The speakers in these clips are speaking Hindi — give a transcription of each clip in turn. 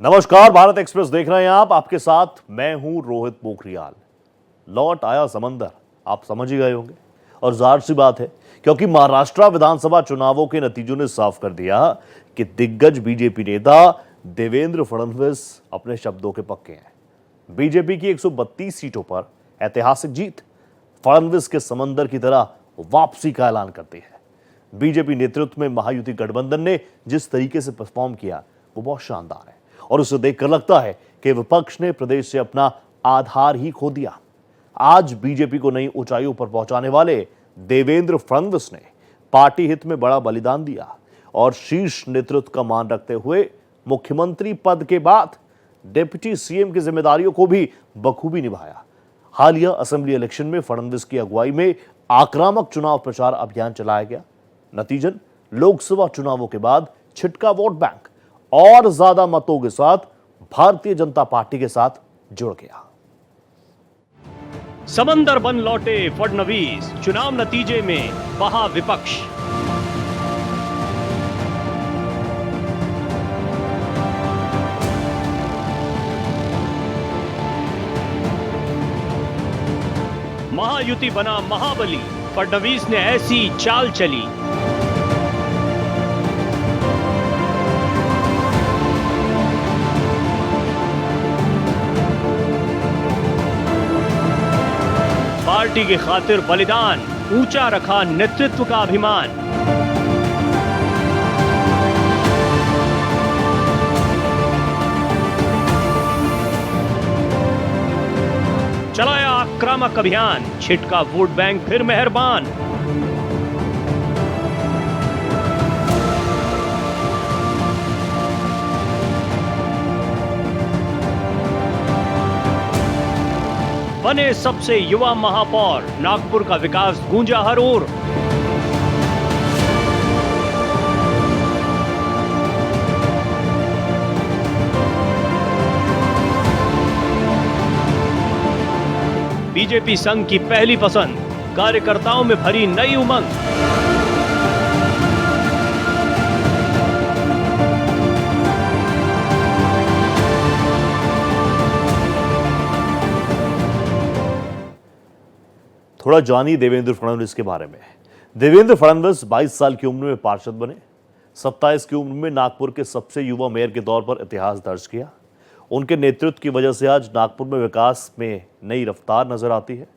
नमस्कार, भारत एक्सप्रेस देख रहे हैं आप। आपके साथ मैं हूं रोहित पोखरियाल। लौट आया समंदर, आप समझ ही गए होंगे। और जाहिर सी बात है, क्योंकि महाराष्ट्र विधानसभा चुनावों के नतीजों ने साफ कर दिया कि दिग्गज बीजेपी नेता देवेंद्र फडणवीस अपने शब्दों के पक्के हैं। बीजेपी की 132 सीटों पर ऐतिहासिक जीत फडणवीस के समंदर की तरह वापसी का ऐलान करती है। बीजेपी नेतृत्व में महायुति गठबंधन ने जिस तरीके से परफॉर्म किया वो बहुत शानदार है और उसे देखकर लगता है कि विपक्ष ने प्रदेश से अपना आधार ही खो दिया। आज बीजेपी को नई ऊंचाइयों पर पहुंचाने वाले देवेंद्र फडणवीस ने पार्टी हित में बड़ा बलिदान दिया और शीर्ष नेतृत्व का मान रखते हुए मुख्यमंत्री पद के बाद डिप्टी सीएम की जिम्मेदारियों को भी बखूबी निभाया। हालिया असेंबली इलेक्शन में फडणवीस की अगुवाई में आक्रामक चुनाव प्रचार अभियान चलाया गया। नतीजन लोकसभा चुनावों के बाद छिटका वोट बैंक और ज्यादा मतों के साथ भारतीय जनता पार्टी के साथ जुड़ गया। समंदर बन लौटे फडणवीस, चुनाव नतीजे में बहा विपक्ष। महायुति बना महाबली, फडणवीस ने ऐसी चाल चली। पार्टी की खातिर बलिदान, ऊंचा रखा नेतृत्व का अभिमान। चलाया आक्रामक अभियान, छिटका वोट बैंक फिर मेहरबान। बने सबसे युवा महापौर, नागपुर का विकास गूंजा हर ओर। बीजेपी संघ की पहली पसंद, कार्यकर्ताओं में भरी नई उमंग। थोड़ा जानिए देवेंद्र फडणवीस के बारे में। देवेंद्र फडणवीस 22 साल की उम्र में पार्षद बने। 27 की उम्र में नागपुर के सबसे युवा मेयर के तौर पर इतिहास दर्ज किया। उनके नेतृत्व की वजह से आज नागपुर में विकास में नई रफ्तार नजर आती है।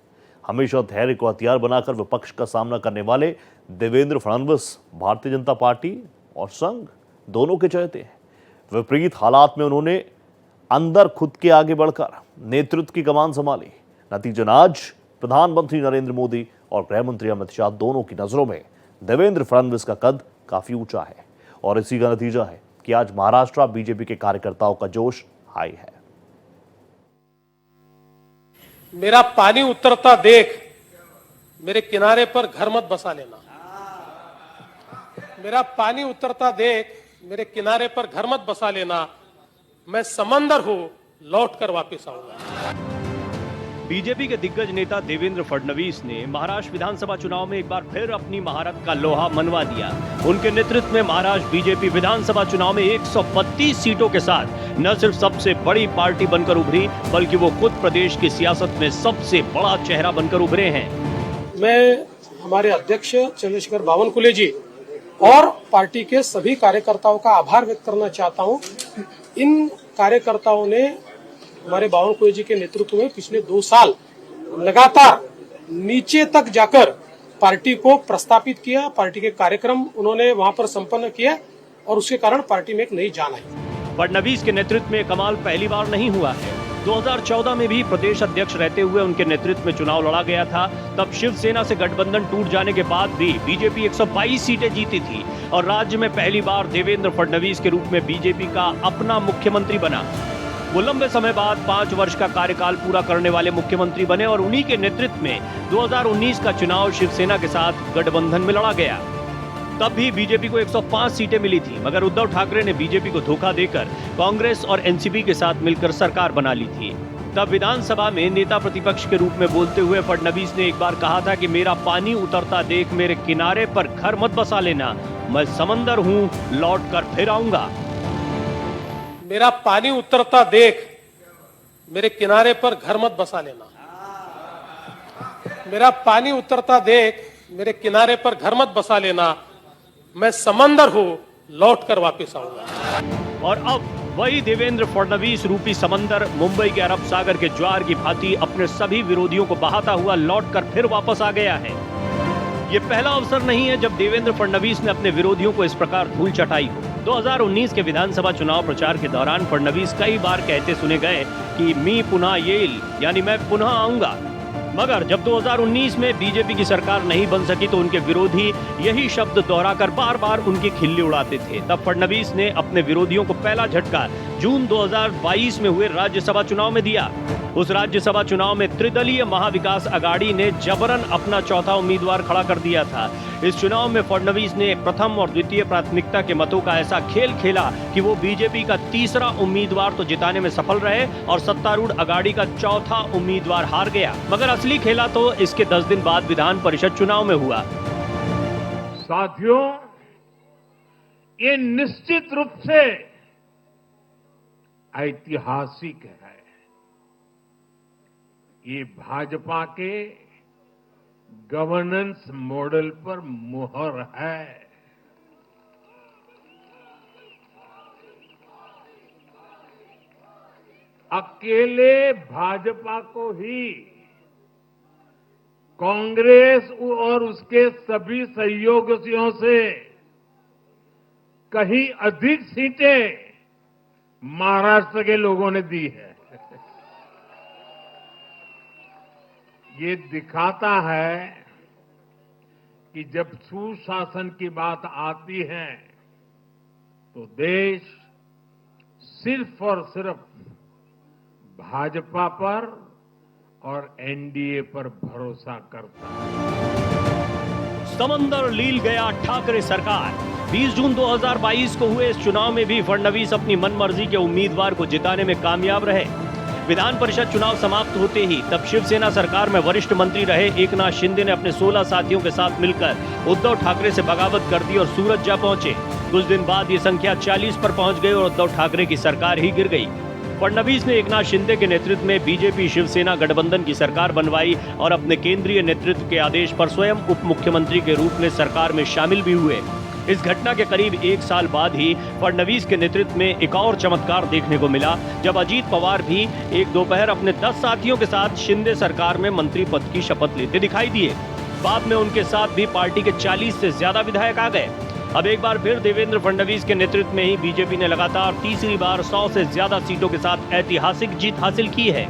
हमेशा धैर्य को हथियार बनाकर विपक्ष का सामना करने वाले देवेंद्र फडणवीस भारतीय जनता पार्टी और संघ दोनों के चहेते हैं। विपरीत हालात में उन्होंने अंदर खुद के आगे बढ़कर नेतृत्व की कमान संभाली। नतीजन आज प्रधानमंत्री नरेंद्र मोदी और गृह मंत्री अमित शाह दोनों की नजरों में देवेंद्र फडणवीस का कद काफी ऊंचा है और इसी का नतीजा है कि आज महाराष्ट्र बीजेपी के कार्यकर्ताओं का जोश हाई है। मेरा पानी उतरता देख मेरे किनारे पर घर मत बसा लेना। मेरा पानी उतरता देख मेरे किनारे पर घर मत बसा लेना। मैं समंदर हूं, लौट कर वापस आऊंगा। बीजेपी के दिग्गज नेता देवेंद्र फडणवीस ने महाराष्ट्र विधानसभा चुनाव में एक बार फिर अपनी महारत का लोहा मनवा दिया। उनके नेतृत्व में महाराष्ट्र बीजेपी विधानसभा चुनाव में 132 सीटों के साथ न सिर्फ सबसे बड़ी पार्टी बनकर उभरी, बल्कि वो खुद प्रदेश की सियासत में सबसे बड़ा चेहरा बनकर उभरे हैं। मैं हमारे अध्यक्ष चंद्रशेखर बावनकुले जी और पार्टी के सभी कार्यकर्ताओं का आभार व्यक्त करना चाहता हूँ। इन कार्यकर्ताओं ने हमारे बावनकुले जी के नेतृत्व में पिछले 2 साल लगातार नीचे तक जाकर पार्टी को प्रस्तापित किया। पार्टी के कार्यक्रम उन्होंने वहां पर संपन्न किया और उसके कारण पार्टी में एक नई जान आई। फडणवीस के नेतृत्व में कमाल पहली बार नहीं हुआ है। 2014 में भी प्रदेश अध्यक्ष रहते हुए उनके नेतृत्व में चुनाव लड़ा गया था। तब शिवसेना से गठबंधन टूट जाने के बाद भी बीजेपी 122 सीटें जीती थी और राज्य में पहली बार देवेंद्र फडणवीस के रूप में बीजेपी का अपना मुख्यमंत्री बना। वो लंबे समय बाद 5 वर्ष का कार्यकाल पूरा करने वाले मुख्यमंत्री बने और उन्हीं के नेतृत्व में 2019 का चुनाव शिवसेना के साथ गठबंधन में लड़ा गया। तब भी बीजेपी को 105 सीटें मिली थी, मगर उद्धव ठाकरे ने बीजेपी को धोखा देकर कांग्रेस और एनसीपी के साथ मिलकर सरकार बना ली थी। तब विधानसभा में नेता प्रतिपक्ष के रूप में बोलते हुए फडणवीस ने एक बार कहा था कि मेरा पानी उतरता देख मेरे किनारे पर घर मत बसा लेना, मैं समंदर हूं, लौट कर फिर आऊंगा। मेरा पानी उतरता देख मेरे किनारे पर घर मत बसा लेना। मेरा पानी उतरता देख मेरे किनारे पर घर मत बसा लेना। मैं समंदर हूं, लौट कर वापिस आऊंगा। और अब वही देवेंद्र फडणवीस रूपी समंदर मुंबई के अरब सागर के ज्वार की भांति अपने सभी विरोधियों को बहाता हुआ लौटकर फिर वापस आ गया है। ये पहला अवसर नहीं है जब देवेंद्र फडणवीस ने अपने विरोधियों को इस प्रकार धूल चटाई हो। 2019 के विधानसभा चुनाव प्रचार के दौरान फडणवीस कई बार कहते सुने गए कि मी पुनः येल, यानी मैं पुनः आऊंगा। मगर जब 2019 में बीजेपी की सरकार नहीं बन सकी तो उनके विरोधी यही शब्द दोहराकर बार बार उनकी खिल्ली उड़ाते थे। तब फडणवीस ने अपने विरोधियों को पहला झटका जून 2022 में हुए राज्यसभा चुनाव में दिया। उस राज्यसभा चुनाव में त्रिदलीय महाविकास अघाड़ी ने जबरन अपना चौथा उम्मीदवार खड़ा कर दिया था। इस चुनाव में फडणवीस ने प्रथम और द्वितीय प्राथमिकता के मतों का ऐसा खेल खेला कि वो बीजेपी का तीसरा उम्मीदवार तो जिताने में सफल रहे और सत्तारूढ़ अघाड़ी का चौथा उम्मीदवार हार गया। मगर असली खेला तो इसके 10 दिन बाद विधान परिषद चुनाव में हुआ। साथियों, ये निश्चित रूप से ऐतिहासिक है। ये भाजपा के गवर्नेंस मॉडल पर मुहर है। अकेले भाजपा को ही कांग्रेस और उसके सभी सहयोगियों से कहीं अधिक सीटें महाराष्ट्र के लोगों ने दी है। ये दिखाता है कि जब सुशासन की बात आती है तो देश सिर्फ और सिर्फ भाजपा पर और एनडीए पर भरोसा करता है। समंदर लील गया ठाकरे सरकार। 20 जून 2022 को हुए इस चुनाव में भी फडणवीस अपनी मनमर्जी के उम्मीदवार को जिताने में कामयाब रहे। विधान परिषद चुनाव समाप्त होते ही तब शिवसेना सरकार में वरिष्ठ मंत्री रहे एकनाथ शिंदे ने अपने 16 साथियों के साथ मिलकर उद्धव ठाकरे से बगावत कर दी और सूरत जा पहुंचे। कुछ दिन बाद ये संख्या 40 पर पहुंच गई और उद्धव ठाकरे की सरकार ही गिर गई। फडणवीस ने एकनाथ शिंदे के नेतृत्व में बीजेपी शिवसेना गठबंधन की सरकार बनवाई और अपने केंद्रीय नेतृत्व के आदेश पर स्वयं उप मुख्यमंत्री के रूप में सरकार में शामिल भी हुए। इस घटना के करीब 1 साल बाद ही फडणवीस के नेतृत्व में एक और चमत्कार देखने को मिला जब अजीत पवार भी एक दोपहर अपने 10 साथियों के साथ शिंदे सरकार में मंत्री पद की शपथ लेते दिखाई दिए। बाद में उनके साथ भी पार्टी के 40 से ज्यादा विधायक आ गए। अब एक बार फिर देवेंद्र फडणवीस के नेतृत्व में ही बीजेपी ने लगातार तीसरी बार 100 से ज्यादा सीटों के साथ ऐतिहासिक जीत हासिल की है।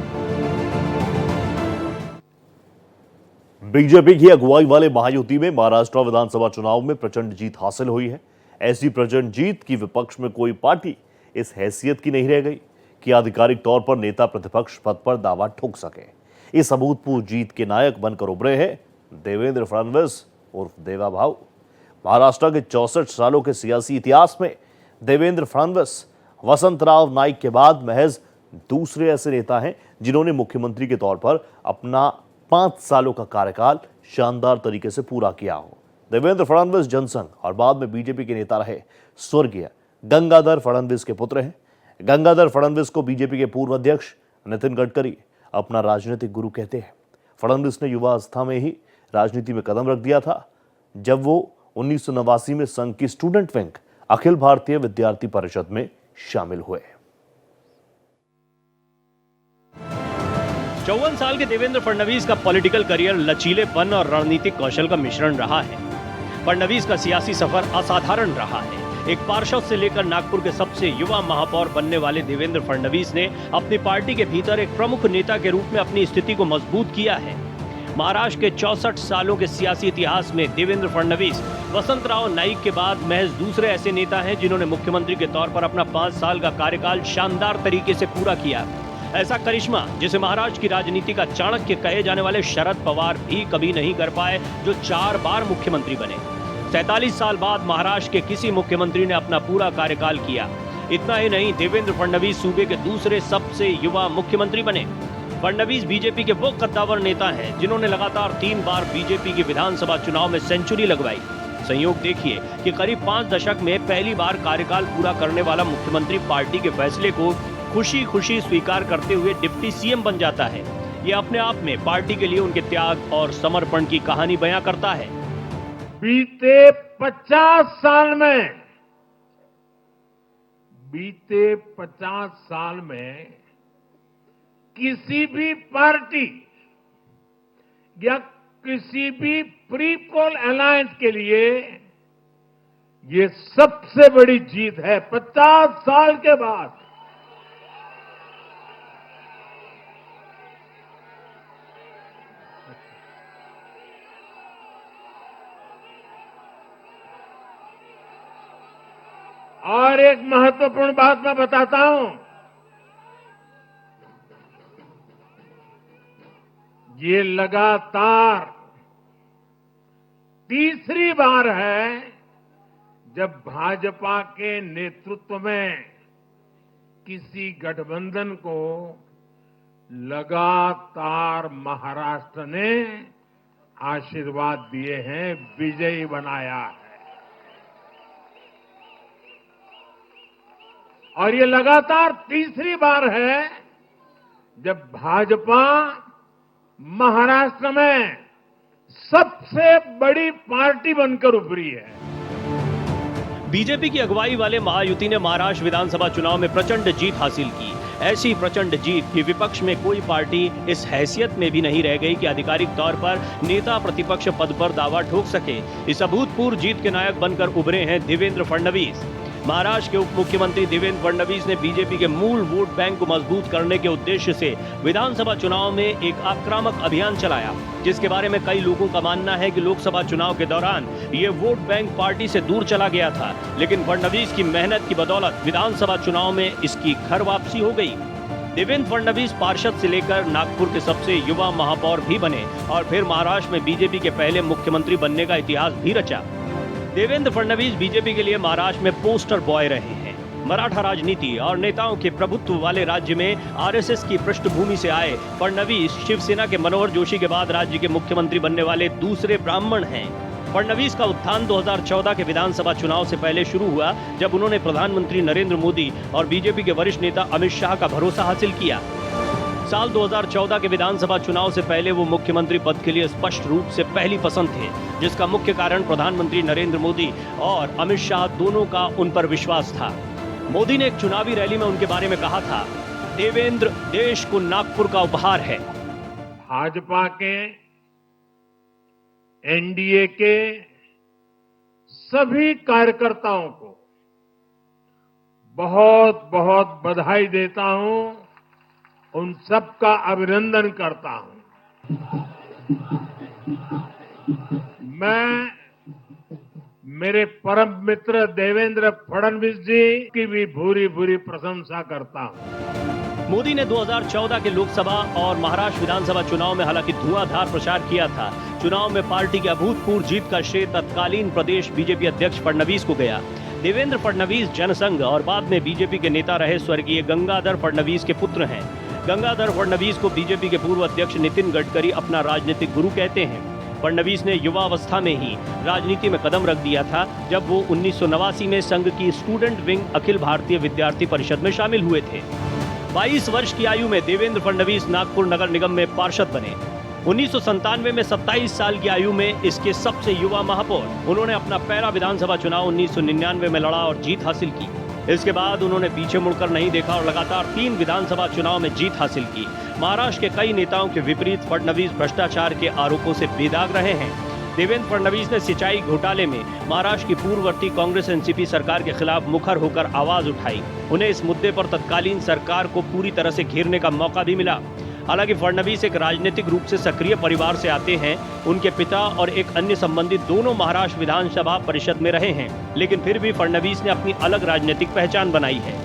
बीजेपी की अगुवाई वाले महायुति में महाराष्ट्र विधानसभा चुनाव में प्रचंड जीत हासिल हुई है। ऐसी प्रचंड जीत की विपक्ष में कोई पार्टी इस हैसियत की नहीं रह गई कि आधिकारिक तौर पर नेता प्रतिपक्ष पद पर दावा ठोक सके। इस अभूतपूर्व जीत के नायक बनकर उभरे हैं देवेंद्र फडणवीस उर्फ देवा भाऊ। महाराष्ट्र के 64 सालों के सियासी इतिहास में देवेंद्र फडणवीस वसंतराव नाईक के बाद महज दूसरे ऐसे नेता हैं जिन्होंने मुख्यमंत्री के तौर पर अपना 5 सालों का कार्यकाल शानदार तरीके से पूरा किया हो। देवेंद्र फडणवीस जनसंघ और बाद में बीजेपी के नेता रहे स्वर्गीय गंगाधर फडणवीस के पुत्र हैं। गंगाधर फडणवीस को बीजेपी के पूर्व अध्यक्ष नितिन गडकरी अपना राजनीतिक गुरु कहते हैं। फडणवीस ने युवा अवस्था में ही राजनीति में कदम रख दिया था जब वो 1989 में संघ की स्टूडेंट विंग अखिल भारतीय विद्यार्थी परिषद में शामिल हुए। 54 साल के देवेंद्र फडणवीस का पॉलिटिकल करियर लचीलेपन और रणनीतिक कौशल का मिश्रण रहा है। फडणवीस का सियासी सफर असाधारण रहा है। एक पार्षद से लेकर नागपुर के सबसे युवा महापौर बनने वाले देवेंद्र फडणवीस ने अपनी पार्टी के भीतर एक प्रमुख नेता के रूप में अपनी स्थिति को मजबूत किया है। महाराष्ट्र के 64 सालों के सियासी इतिहास में देवेंद्र फडणवीस वसंतराव नाईक के बाद महज दूसरे ऐसे नेता हैं जिन्होंने मुख्यमंत्री के तौर पर अपना 5 साल का कार्यकाल शानदार तरीके से पूरा किया। ऐसा करिश्मा जिसे महाराष्ट्र की राजनीति का चाणक्य कहे जाने वाले शरद पवार भी कभी नहीं कर पाए, जो 4 बार मुख्यमंत्री बने। 47 साल बाद महाराष्ट्र के किसी मुख्यमंत्री ने अपना पूरा कार्यकाल किया। इतना ही नहीं, देवेंद्र फडणवीस सूबे के दूसरे सबसे युवा मुख्यमंत्री बने। फडणवीस बीजेपी के वो कद्दावर नेता हैं जिन्होंने लगातार 3 बार बीजेपी के विधानसभा चुनाव में सेंचुरी लगवाई। संयोग देखिए कि करीब 5 दशक में पहली बार कार्यकाल पूरा करने वाला मुख्यमंत्री पार्टी के फैसले को खुशी खुशी स्वीकार करते हुए डिप्टी सीएम बन जाता है। ये अपने आप में पार्टी के लिए उनके त्याग और समर्पण की कहानी बयां करता है। बीते 50 साल में किसी भी पार्टी या किसी भी प्री पोल अलायंस के लिए ये सबसे बड़ी जीत है 50 साल के बाद। और एक महत्वपूर्ण बात मैं बताता हूं, ये लगातार तीसरी बार है जब भाजपा के नेतृत्व में किसी गठबंधन को लगातार महाराष्ट्र ने आशीर्वाद दिए हैं, विजयी बनाया है। और ये लगातार तीसरी बार है जब भाजपा महाराष्ट्र में सबसे बड़ी पार्टी बनकर उभरी है। बीजेपी की अगुवाई वाले महायुति ने महाराष्ट्र विधानसभा चुनाव में प्रचंड जीत हासिल की। ऐसी प्रचंड जीत कि विपक्ष में कोई पार्टी इस हैसियत में भी नहीं रह गई कि आधिकारिक तौर पर नेता प्रतिपक्ष पद पर दावा ठोक सके। इस अभूतपूर्व जीत के नायक बनकर उभरे हैं देवेंद्र फडणवीस। महाराष्ट्र के उप मुख्यमंत्री देवेंद्र फडणवीस ने बीजेपी के मूल वोट बैंक को मजबूत करने के उद्देश्य से विधानसभा चुनाव में एक आक्रामक अभियान चलाया, जिसके बारे में कई लोगों का मानना है कि लोकसभा चुनाव के दौरान ये वोट बैंक पार्टी से दूर चला गया था, लेकिन फडणवीस की मेहनत की बदौलत विधानसभा चुनाव में इसकी घर वापसी हो गई। देवेंद्र फडणवीस पार्षद से लेकर नागपुर के सबसे युवा महापौर भी बने और फिर महाराष्ट्र में बीजेपी के पहले मुख्यमंत्री बनने का इतिहास भी रचा। देवेंद्र फडणवीस बीजेपी के लिए महाराष्ट्र में पोस्टर बॉय रहे हैं। मराठा राजनीति और नेताओं के प्रभुत्व वाले राज्य में आरएसएस की पृष्ठभूमि से आए फडणवीस शिवसेना के मनोहर जोशी के बाद राज्य के मुख्यमंत्री बनने वाले दूसरे ब्राह्मण हैं। फडणवीस का उत्थान 2014 के विधानसभा चुनाव से पहले शुरू हुआ, जब उन्होंने प्रधानमंत्री नरेंद्र मोदी और बीजेपी के वरिष्ठ नेता अमित शाह का भरोसा हासिल किया। साल 2014 के विधानसभा चुनाव से pहले वो मुख्यमंत्री पद के लिए स्पष्ट रूप से पहली पसंद थे, जिसका मुख्य कारण प्रधानमंत्री नरेंद्र मोदी और अमित शाह दोनों का उन पर विश्वास था। मोदी ने एक चुनावी रैली में उनके बारे में कहा था, देवेंद्र देश को नागपुर का उपहार है। भाजपा के, एनडीए के सभी कार्यकर्ताओं को बहुत बहुत बधाई देता हूं, उन सबका अभिनंदन करता हूं। मैं मेरे परम मित्र देवेंद्र फडणवीस जी की भी भूरी भूरी प्रशंसा करता हूं। मोदी ने 2014 के लोकसभा और महाराष्ट्र विधानसभा चुनाव में हालांकि धुआंधार प्रचार किया था। चुनाव में पार्टी की अभूतपूर्व जीत का श्रेय तत्कालीन प्रदेश बीजेपी अध्यक्ष फडणवीस को गया। देवेंद्र फडणवीस जनसंघ और बाद में बीजेपी के नेता रहे स्वर्गीय गंगाधर फडणवीस के पुत्र हैं। गंगाधर फडणवीस को बीजेपी के पूर्व अध्यक्ष नितिन गडकरी अपना राजनीतिक गुरु कहते हैं। फडणवीस ने युवावस्था में ही राजनीति में कदम रख दिया था, जब वो 1989 में संघ की स्टूडेंट विंग अखिल भारतीय विद्यार्थी परिषद में शामिल हुए थे। 22 वर्ष की आयु में देवेंद्र फडणवीस नागपुर नगर निगम में पार्षद बने। 1997 में 27 साल की आयु में इसके सबसे युवा महापौर उन्होंने अपना पहला विधानसभा चुनाव 1999 में लड़ा और जीत हासिल की। इसके बाद उन्होंने पीछे मुड़कर नहीं देखा और लगातार 3 विधानसभा चुनाव में जीत हासिल की। महाराष्ट्र के कई नेताओं के विपरीत फडणवीस भ्रष्टाचार के आरोपों से बेदाग रहे हैं। देवेंद्र फडणवीस ने सिंचाई घोटाले में महाराष्ट्र की पूर्ववर्ती कांग्रेस एनसीपी सरकार के खिलाफ मुखर होकर आवाज उठाई। उन्हें इस मुद्दे पर तत्कालीन सरकार को पूरी तरह से घेरने का मौका भी मिला। हालांकि फडणवीस एक राजनीतिक रूप से सक्रिय परिवार से आते हैं। उनके पिता और एक अन्य संबंधी दोनों महाराष्ट्र विधानसभा परिषद में रहे हैं, लेकिन फिर भी फडणवीस ने अपनी अलग राजनीतिक पहचान बनाई है।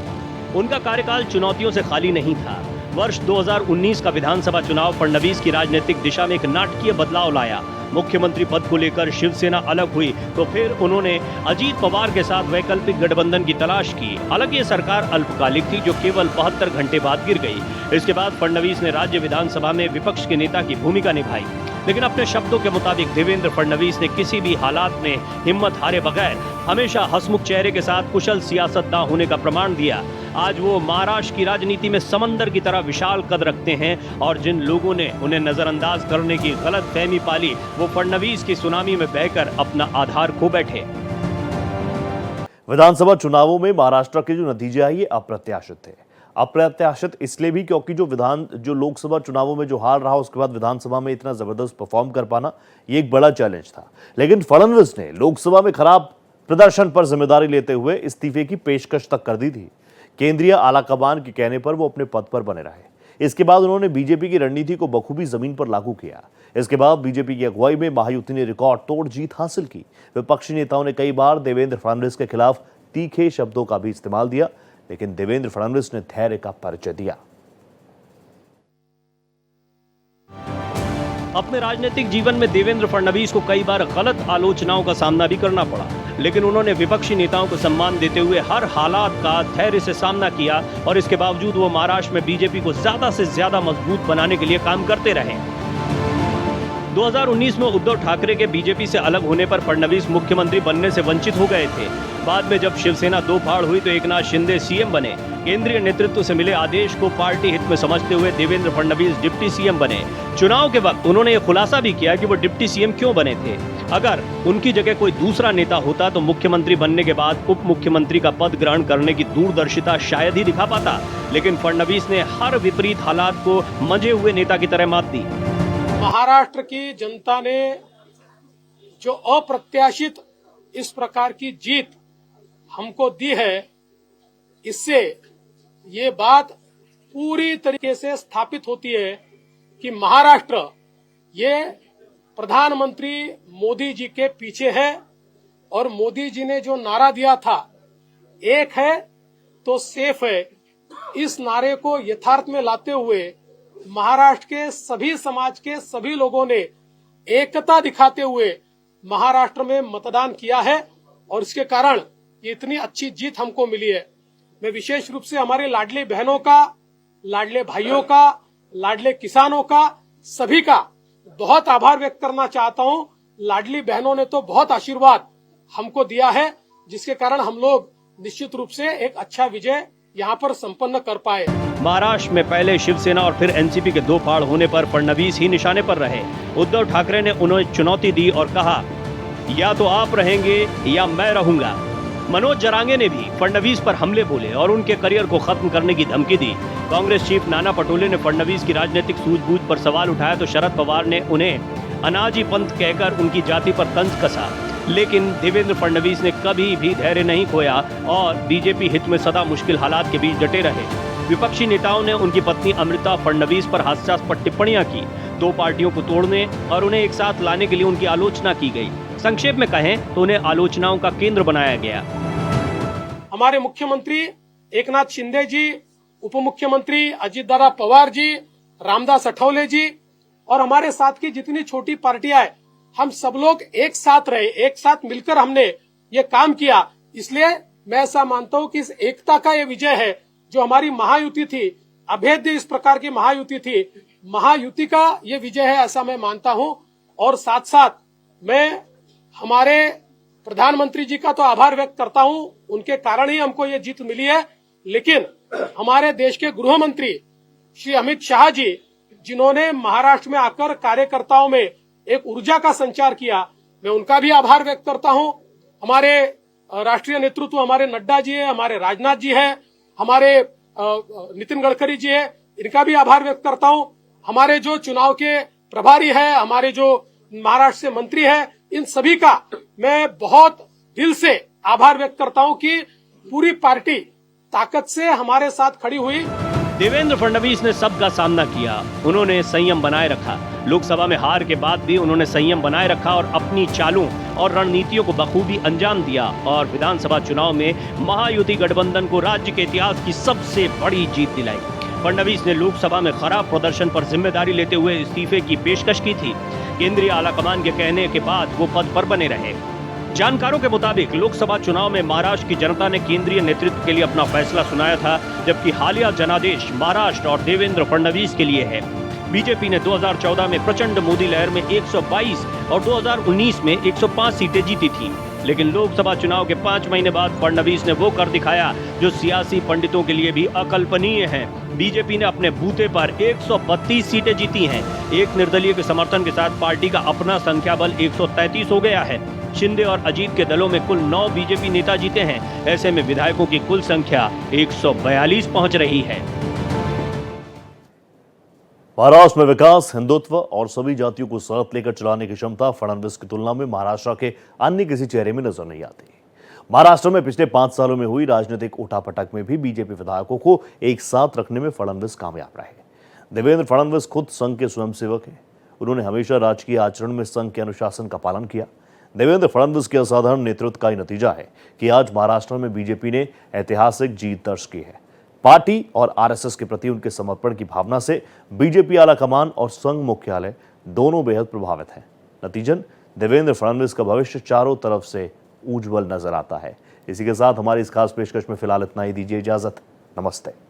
उनका कार्यकाल चुनौतियों से खाली नहीं था। वर्ष 2019 का विधानसभा चुनाव फडणवीस की राजनीतिक दिशा में एक नाटकीय बदलाव लाया। मुख्यमंत्री पद को लेकर शिवसेना अलग हुई तो फिर उन्होंने अजीत पवार के साथ वैकल्पिक गठबंधन की तलाश की। हालांकि ये सरकार अल्पकालिक थी, जो केवल 72 घंटे बाद गिर गई। इसके बाद फडणवीस ने राज्य विधानसभा में विपक्ष के नेता की भूमिका निभाई। लेकिन अपने शब्दों के मुताबिक देवेंद्र फडणवीस ने किसी भी हालात में हिम्मत हारे बगैर हमेशा हंसमुख चेहरे के साथ कुशल सियासतदान होने का प्रमाण दिया। आज वो महाराष्ट्र की राजनीति में समंदर की तरह विशाल कद रखते हैं और जिन लोगों ने उन्हें नजरअंदाज करने की गलत फहमी पाली, वो फडणवीस की सुनामी में बहकर अपना आधार खो बैठे। विधानसभा चुनावों में महाराष्ट्र के जो नतीजे आए ये अप्रत्याशित थे। अप्रत्याशित इसलिए भी क्योंकि जो लोकसभा चुनावों में जो हार रहा उसके बाद विधानसभा में इतना जबरदस्त परफॉर्म कर पाना ये एक बड़ा चैलेंज था। लेकिन फडणवीस ने लोकसभा में खराब प्रदर्शन पर जिम्मेदारी लेते हुए इस्तीफे की पेशकश तक कर दी थी। केंद्रीय आलाकमान के कहने पर वो अपने पद पर बने रहे। इसके बाद उन्होंने बीजेपी की रणनीति को बखूबी जमीन पर लागू किया। इसके बाद बीजेपी की अगुवाई में महायुति ने रिकॉर्ड तोड़ जीत हासिल की। विपक्षी नेताओं ने कई बार देवेंद्र फडणवीस के खिलाफ तीखे शब्दों का भी इस्तेमाल दिया, लेकिन देवेंद्र फडणवीस ने धैर्य का परिचय दिया। अपने राजनीतिक जीवन में देवेंद्र फडणवीस को कई बार गलत आलोचनाओं का सामना भी करना पड़ा, लेकिन उन्होंने विपक्षी नेताओं को सम्मान देते हुए हर हालात का धैर्य से सामना किया और इसके बावजूद वो महाराष्ट्र में बीजेपी को ज्यादा से ज्यादा मजबूत बनाने के लिए काम करते रहे। 2019 में उद्धव ठाकरे के बीजेपी से अलग होने पर फडणवीस मुख्यमंत्री बनने से वंचित हो गए थे। बाद में जब शिवसेना दो फाड़ हुई तो एकनाथ शिंदे सीएम बने। केंद्रीय नेतृत्व से मिले आदेश को पार्टी हित में समझते हुए देवेंद्र फडणवीस डिप्टी सीएम बने। चुनाव के वक्त उन्होंने ये खुलासा भी किया कि वो डिप्टी सीएम क्यों बने थे। अगर उनकी जगह कोई दूसरा नेता होता तो मुख्यमंत्री बनने के बाद उप मुख्यमंत्री का पद ग्रहण करने की दूरदर्शिता शायद ही दिखा पाता, लेकिन फडणवीस ने हर विपरीत हालात को मंजे हुए नेता की तरह मात दी। महाराष्ट्र की जनता ने जो अप्रत्याशित इस प्रकार की जीत हमको दी है, इससे ये बात पूरी तरीके से स्थापित होती है कि महाराष्ट्र ये प्रधानमंत्री मोदी जी के पीछे है और मोदी जी ने जो नारा दिया था, एक है तो सेफ है, इस नारे को यथार्थ में लाते हुए महाराष्ट्र के सभी समाज के सभी लोगों ने एकता दिखाते हुए महाराष्ट्र में मतदान किया है और इसके कारण ये इतनी अच्छी जीत हमको मिली है। मैं विशेष रूप से हमारे लाडली बहनों का, लाडले भाइयों का, लाडले किसानों का, सभी का बहुत आभार व्यक्त करना चाहता हूं। लाडली बहनों ने तो बहुत आशीर्वाद हमको दिया है, जिसके कारण हम लोग निश्चित रूप से एक अच्छा विजय यहाँ पर संपन्न कर पाए। महाराष्ट्र में पहले शिवसेना और फिर एनसीपी के दो फाड़ होने पर फडणवीस ही निशाने पर रहे। उद्धव ठाकरे ने उन्हें चुनौती दी और कहा, या तो आप रहेंगे या मैं रहूंगा। मनोज जरांगे ने भी फडणवीस पर हमले बोले और उनके करियर को खत्म करने की धमकी दी। कांग्रेस चीफ नाना पटोले ने फडणवीस की राजनीतिक सूझबूझ पर सवाल उठाया तो शरद पवार ने उन्हें अनाजी पंथ कहकर उनकी जाति पर तंज कसा। लेकिन देवेंद्र फडणवीस ने कभी भी धैर्य नहीं खोया और बीजेपी हित में सदा मुश्किल हालात के बीच डटे रहे। विपक्षी नेताओं ने उनकी पत्नी अमृता फडणवीस पर हास्यास्पद टिप्पणियां की। दो पार्टियों को तोड़ने और उन्हें एक साथ लाने के लिए उनकी आलोचना की गई। संक्षेप में कहें तो उन्हें आलोचनाओं का केंद्र बनाया गया। हमारे मुख्यमंत्री एकनाथ शिंदे जी, उप मुख्यमंत्री अजितदादा पवार जी, रामदास अठौले जी और हमारे साथ की जितनी छोटी पार्टियां हैं, हम सब लोग एक साथ रहे, एक साथ मिलकर हमने ये काम किया। इसलिए मैं ऐसा मानता हूं कि इस एकता का ये विजय है। जो हमारी महायुति थी, अभेद्य इस प्रकार की महायुति थी, महायुति का ये विजय है ऐसा मैं मानता हूं। और साथ साथ मैं हमारे प्रधानमंत्री जी का तो आभार व्यक्त करता हूं, उनके कारण ही हमको ये जीत मिली है। लेकिन हमारे देश के गृह मंत्री श्री अमित शाह जी, जिन्होंने महाराष्ट्र में आकर कार्यकर्ताओं में एक ऊर्जा का संचार किया, मैं उनका भी आभार व्यक्त करता हूं। हमारे राष्ट्रीय नेतृत्व हमारे नड्डा जी है, हमारे राजनाथ जी है, हमारे नितिन गडकरी जी है, इनका भी आभार व्यक्त करता हूं। हमारे जो चुनाव के प्रभारी है, हमारे जो महाराष्ट्र से मंत्री है, इन सभी का मैं बहुत दिल से आभार व्यक्त करता हूं कि पूरी पार्टी ताकत से हमारे साथ खड़ी हुई। देवेंद्र फडणवीस ने सबका सामना किया, उन्होंने संयम बनाए रखा। लोकसभा में हार के बाद भी उन्होंने संयम बनाए रखा और अपनी चालों और रणनीतियों को बखूबी अंजाम दिया और विधानसभा चुनाव में महायुति गठबंधन को राज्य के इतिहास की सबसे बड़ी जीत दिलाई। फडणवीस ने लोकसभा में खराब प्रदर्शन पर जिम्मेदारी लेते हुए इस्तीफे की पेशकश की थी। केंद्रीय आलाकमान के कहने के बाद वो पद पर बने रहे। जानकारों के मुताबिक लोकसभा चुनाव में महाराष्ट्र की जनता ने केंद्रीय नेतृत्व के लिए अपना फैसला सुनाया था, जबकि हालिया जनादेश महाराष्ट्र और देवेंद्र फडणवीस के लिए है। बीजेपी ने 2014 में प्रचंड मोदी लहर में 122 और 2019 में 105 सीटें जीती थीं। लेकिन लोकसभा चुनाव के 5 महीने बाद फडणवीस ने वो कर दिखाया जो सियासी पंडितों के लिए भी अकल्पनीय है। बीजेपी ने अपने बूते पर 132 सीटें जीती हैं। एक निर्दलीय के समर्थन के साथ पार्टी का अपना संख्या बल 133 हो गया है। शिंदे और अजीत के दलों में कुल 9 बीजेपी नेता जीते हैं। ऐसे में विधायकों की कुल संख्या 142 पहुंच रही है। महाराष्ट्र में विकास, हिंदुत्व और सभी जातियों को साथ लेकर चलाने की क्षमता फडणवीस की तुलना में महाराष्ट्र के अन्य किसी चेहरे में नजर नहीं आती। महाराष्ट्र में पिछले 5 सालों में हुई राजनीतिक उठापटक में भी बीजेपी विधायकों को एक साथ रखने में फडणवीस कामयाब रहे। देवेंद्र फडणवीस खुद संघ के स्वयंसेवक हैं। उन्होंने हमेशा राजकीय आचरण में संघ के अनुशासन का पालन किया। देवेंद्र फडणवीस के असाधारण नेतृत्व का ही नतीजा है कि आज महाराष्ट्र में बीजेपी ने ऐतिहासिक जीत दर्ज की है। पार्टी और आरएसएस के प्रति उनके समर्पण की भावना से बीजेपी आलाकमान और संघ मुख्यालय दोनों बेहद प्रभावित हैं। नतीजन देवेंद्र फडणवीस का भविष्य चारों तरफ से उज्जवल नजर आता है। इसी के साथ हमारी इस खास पेशकश में फिलहाल इतना ही। दीजिए इजाजत। नमस्ते।